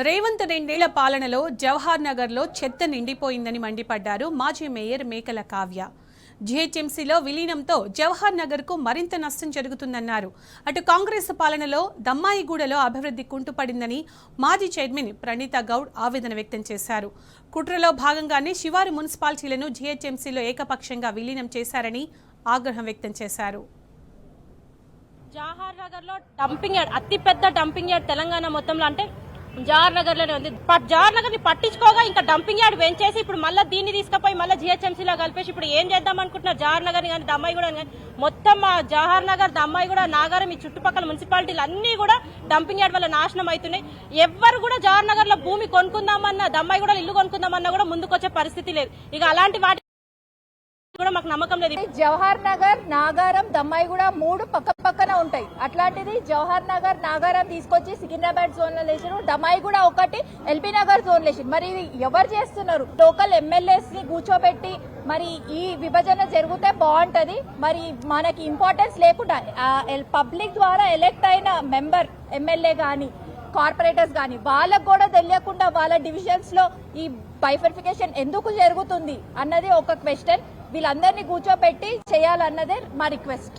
రేవంత్ రెండేళ్ల పాలనలో జవహర్ నగర్లో చెత్త నిండిపోయిందని మండిపడ్డారు మాజీ మేయర్ మేకల కావ్య. జీహెచ్ఎంసీలో విలీనంతో జవహర్ నగర్కు మరింత నష్టం జరుగుతుందన్నారు. అటు కాంగ్రెస్ పాలనలో దమ్మాయిగూడలో అభివృద్ధి కుంటుపడిందని మాజీ చైర్మన్ ప్రణీత గౌడ్ ఆవేదన వ్యక్తం చేశారు. కుట్రలో భాగంగానే శివారు మున్సిపాలిటీలను జీహెచ్ఎంసీలో ఏకపక్షంగా విలీనం చేశారని ఆగ్రహం వ్యక్తం చేశారు. జవహర్ నగర్ లో డంపింగ్ యార్డ్, అతిపెద్ద డంపింగ్ యార్డ్ తెలంగాణ మొత్తంలో అంటే జవహర్ నగర్ లోనే ఉంది. జవహర్ నగర్ ని పట్టించుకోగా ఇంకా డంపింగ్ యార్డ్ పెంచేసి ఇప్పుడు మళ్ళీ దీన్ని తీసుకుపోయి మళ్ళీ జీహెచ్ఎంసీలో కలిపేసి ఇప్పుడు ఏం చేద్దాం అనుకుంటున్నారు? జవహర్ నగర్ కానీ దమ్మాయి కూడా కానీ మొత్తం జవహర్ నగర్ దమ్మాయి కూడా నాగారం ఈ చుట్టుపక్కల మున్సిపాలిటీలు అన్ని కూడా డంపింగ్ యార్డ్ వల్ల నాశనం అవుతున్నాయి. ఎవ్వరు కూడా జవహర్ నగర్ లో భూమి కొనుక్కుందామన్నా, దమ్మాయి కూడా ఇల్లు కొనుక్కుందామన్నా కూడా ముందుకొచ్చే పరిస్థితి లేదు. ఇక అలాంటి వాటి కూడా మాకు నమ్మకం లేదు. జవహర్ నగర్, నాగారం, దమ్మాయిగూడ మూడు పక్క పక్కన ఉంటాయి. అట్లాంటిది జవహర్ నగర్, నాగారం తీసుకొచ్చి సికింద్రాబాద్ జోన్ లో లేచారు. దమ్మాయిగూడ ఒకటి ఎల్బీ నగర్ జోన్ లేచారు. మరి ఎవరు చేస్తున్నారు? లోకల్ ఎమ్మెల్యేస్ ని కూర్చోబెట్టి మరి ఈ విభజన జరిగితే బాగుంటది. మరి మనకి ఇంపార్టెన్స్ లేకుండా పబ్లిక్ ద్వారా ఎలెక్ట్ అయిన మెంబర్ ఎమ్మెల్యే గాని కార్పొరేటర్స్ గాని వాళ్ళకు కూడా తెలియకుండా వాళ్ళ డివిజన్స్ లో ఈ బైఫర్ఫికేషన్ ఎందుకు జరుగుతుంది అన్నది ఒక క్వశ్చన్. వీళ్ళందరినీ కూర్చోబెట్టి చేయాలన్నదే మా రిక్వెస్ట్.